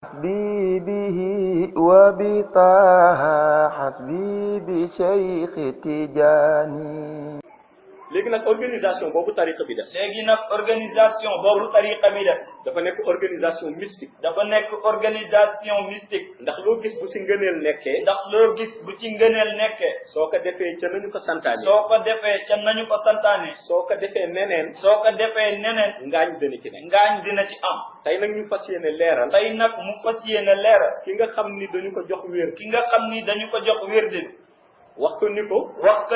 حسبي به وبطه حسبي بشيخ تجاني. léegi nag organisation boobu tariqa bi def. léegi nag organisation boobu tariqa bi def. dafa nekk organisation mystique. dafa nekk organisation mystique. ndax loo gis bu ci ngëneel nekkee. ndax loo gis bu ci ngëneel nekkee. soo ko defee ca nañu ko santaane. soo ko defee ca nañu ko santaane. soo ko defee neneen. soo ko defee neneen. ngaañ dina ci nekk. ngaañ dina ci am. tey nag ñu fas yéene leeral. tey nag mu fas yéene leeral. ki nga xam ni dañu ko jox wér. ki nga xam ni dañu ko jox wér de. wax ko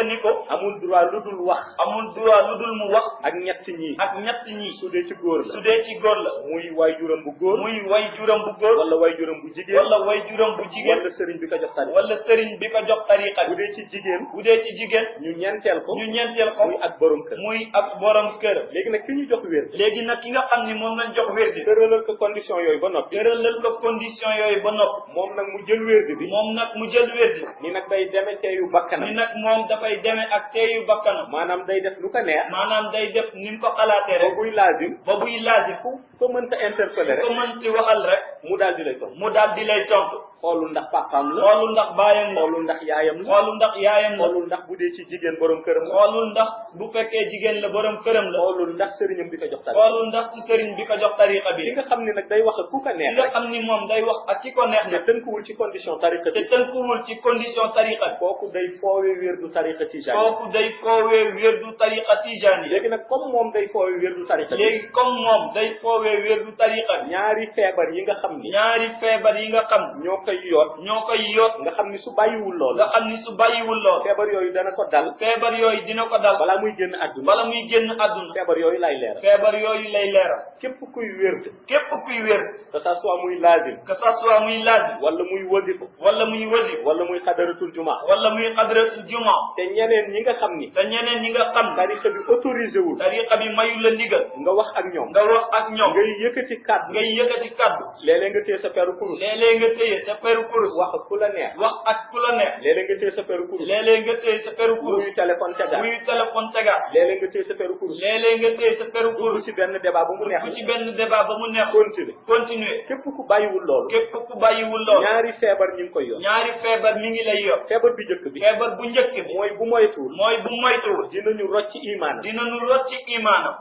ni ko. amul droit lu dul wax. amul droit lu dul mu wax. ak ñett ñii. ak ñett ñii. su dee ci góor la. su dee ci góor la. muy way juram bu góor. muy way juram bu góor. wala way juram bu jigéen. wala way juram bu jigéen. wala sëriñ bi ko jox tariqa. wala sëriñ bi ko jox tariqa. bu dee ci jigéen. bu dee ci jigéen. ñu ñeenteel ko. muy ak borom kër. muy ak borom kër. léegi nag ki ñu jox wér. léegi nag ki nga xam ni moom lañ jox wér di. tëralal ko condition yooyu ba noppi. tëralal ko condition yooyu ba noppi. moom nag mu jël wér bi. moom nag mu jël wér di. ni nag day deme teeyu bakkanam. ni nag moom dafay demee ak teeyu bakkanam. maanaam day def lu ko neex. maanaam day def ni mu ko xalaatee rek. ba buy laazim. ba buy laazim. ko mënta interpeller rek. ko mënti waxal rek. mu daal di lay tontu. mu daal di lay tontu. xoolul ndax papaam la. xoolul ndax baayam la. xoolul ndax yaayam la. xoolul ndax yaayam la. xoolul ndax bu dee ci jigéen borom këram la. xoolul ndax bu fekkee jigéen la borom këram la. xoolul ndax sëriñam bi ko jox tariqa. xoolul ndax ci sëriñ bi ko jox tariqa bi. ki nga xam ne nag day wax ak ku ko neex. ki nga xam ni moom day wax ak ki ko neex te nag. tënkuwul ci condition tariqa bi. te tënkuwul ci condition tariqa bi. kooku day foowee wérdu tariqa tijani. kooku day foowee wérdu tariqa tijani. léegi nag comme moom day foowee wérdu tariqa bi. léegi comme moom day foowee wérdu tariqa bi. ñaari feebar yi nga xam ni. ñaari feebar yi nga xam. ñoo koy yoot. nga xam ni su bàyyiwul lool. nga xam ni su bàyyiwul lool. feebar yooyu dana ko dal. feebar yooyu dina ko dal. balaa muy génn àdduna. bala muy génn àdduna. feebar yooyu lay leeral. feebar yooyu lay leeral. képp kuy wérd. képp kuy wérd. que ça soit muy laazim. que ça soit muy laazim. wala muy wasifa. wala muy wasif. wala muy xadaratul juma. wala muy xadratul juma. te ñeneen ñi nga xam ni. te ñeneen ñi nga xam. tariqa bi autorisé wul. tariqa bi mayu la ndigal. nga wax ak ñoom. nga wax ak ñoom. ngay yëkkati kàddu. ngay yëkkati kàddu. léeg-léeg nga téye sa peru kurus. léeg-léeg nga téye sa peru kurus. wax ak ku la neex. wax ak ku la neex. léeg-léeg nga téye sa peru kurus. léeg-léeg nga téye sa peru kurus. wuyu téléphone tegaat. wuyu téléphone tegaat. léeg-léeg nga téye sa peru kurus. léeg-léeg nga téye sa peru dugg kurus. ci benn débat ba mu neex. bu ci benn débat ba mu neex. continuer. képp ku bàyyiwul loolu. képp ku bàyyiwul loolu. ñaari feebar ñu ngi koy yor. ñaari feebar mi ngi lay yor. feebar bi njëkk bi. feebar bu njëkk bi. mooy bu moytuwul. mooy bu moytuwul. dinañu rocc imaanam. dinañu rocc imaanam.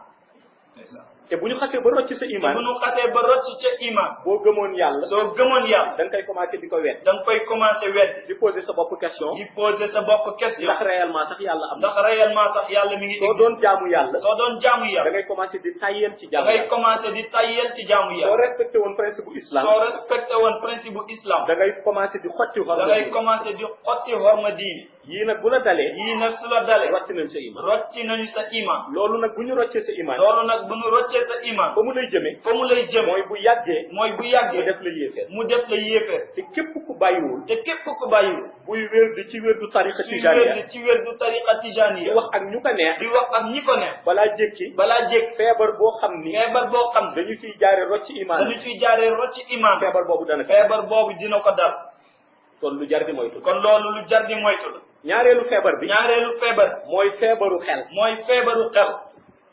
te bu ñu xasee ba rocc sa imaan. te bu ñu xasee ba rocc ca imaan. boo gëmoon yàlla. soo gëmoon yàlla. da nga koy commencé di ko wedd. da nga koy commencé wedd. di poser sa bopp question. di poser sa bopp question. ndax réellement sax yàlla am na. ndax réellement sax yàlla mi ngi. soo doon jaamu yàlla. soo doon jaamu yàlla. da ngay commencé di tayyeel ci da jaamu ngay yàlla. commencé di tayyeel ci jaamu yàlla. soo respecté woon principe bu islam. soo respecté woon principe bu islam. da ngay commencé di xotti da horma. ngay commencé di xotti horma diini. yii nag bu la dalee. yii nag su la dalee. rocc nañ sa imaan. rocci nañu sa imaan. loolu nag bu ñu roccee sa imaan. loolu nag bu ñu roccee sa imaan. fa mu lay jëmee. fa mu lay jëm. mooy bu yàggee. mooy bu yàggee. mu def la yéefeer. mu def la yéefeer. te képp ku bàyyiwul. te képp ku bàyyiwul. buy wér di ci wér du tariqa ci tijaniya. wér ci wér du tariqa di tijaniya. wax ak ñu ko neex. di wax ak ñi ko neex. balaa jékki. balaa jékki. feebar boo xam ni. feebar boo xam ne. dañu ciy jaare rocc imaan. dañu ciy jaaree rocc imaan. feebar boobu dana ko. feebar boobu dina ko dal. kon lu jar di moytu. kon loolu lu jar di moytu la. ñaareelu feebar bi. ñaareelu feebar. mooy feebaru xel. mooy feebaru xel.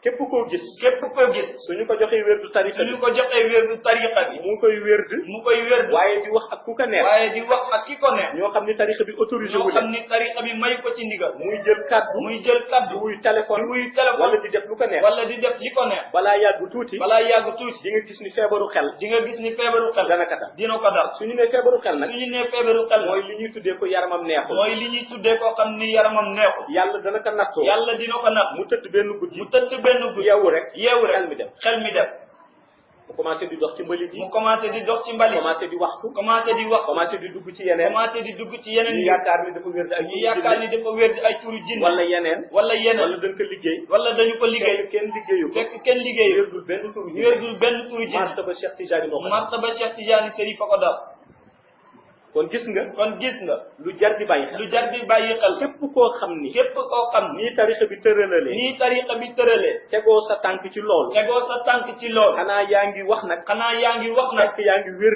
képp koo gis. képp koo gis. suñu ko joxee wér du tariqa bi. suñu ko joxee wér du tariqa bi. mu ngi koy wér. mu koy wér. waaye di wax ak ku ko neex. waaye di wax ak ki ko neex. ñoo xam ni tariqa bi autorisé ñoo wu xam ni tariqa bi mayu ko ci ndigal. muy jël kàddu. muy jël kaddu. di wuy téléphone. di wuy téléphone. wala di def lu ko neex. wala di def li ko neex. balaa yàgg tuuti. balaa yàgg tuuti. di nga gis ni feebaru xel. di nga gis ni feebaru xel. dana ko dal. dina ko dal. suñu nee feebaru xel nag. suñu nee feebaru xel. mooy li ñuy tuddee ko yaramam neexul. mooy li ñuy tuddee koo xam ni yaramam neexul. yàlla dana ko nattoo. yàlla dina ko natt. mu tëdd benn guddi. mu tëdd benn guddi. yeewu rek. yeewu rek xel mi dem. xel mi dem. mu commencé di dox ci mbalit yi. mu commencé di dox ci mbali. commencé di waxtu. commencé di wax. commencé di dugg ci yeneen. commencé di dugg ci yeneen. ñu yaakaar ni dafa wér di ay. ñu yaakaar ni dafa wér di ay turu jinne. wala yeneen. wala yeneen. wala dañ ko liggéey. wala dañu ko liggéey. fekk kenn liggéeyu ko. fekk kenn liggéeyu. wérdul benn turu jinne. wérdul benn turu jinne. martaba Cheikh Tijani moo ko def. martaba Cheikh Tijani Sëriñ fa ko dal. kon gis nga lu jar di bàyyi xel lu jar di bàyyi xel képp koo xam ni nii tarixa bi tëralee tegoo sa tànk ci loolu xanaa yaa ngi wax nag fekk yaa ngi wér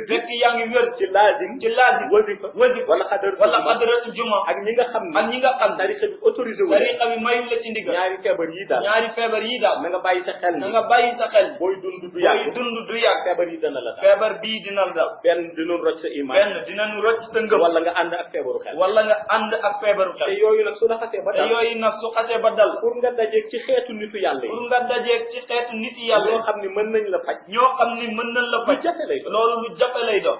ci laazim wasifa wala xadaratul juma ak ñi nga xam tarixa bi autorisé wu mayu la ci ndigal ñaari feebar yi daal na nga bàyyi sa xel booy dund du yàgg feebar yi dana la daal feebar bii dina la dal benn dinañ rocc sa iman rocc sa ngëm wala nga ànd ak feebaru xel te yooyu nag su la xasee ba dal pour nga dajeeg ci xeetu nitu yàlla ñoo xam ni mën nañ la faj loolu lu jafe lay doon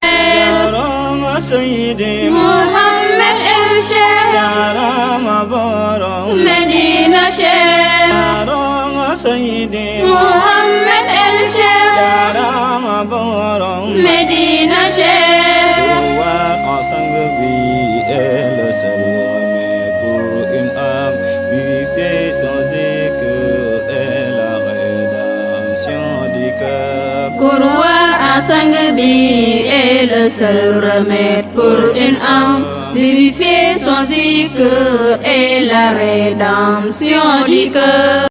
Yarama Sayyidi Muhammad El Cheikh Yarama Borom Medina Cheikh Yarama Sayyidi Muhammad El Cheikh Yarama Borom Medina Cheikh Wa sang bi est le seul remède pour une âme vivée sans écueil et la rédemption du cœur. Sang bi est le seul remède pour une âme purifiée sans écueil et la rédemption du cœur.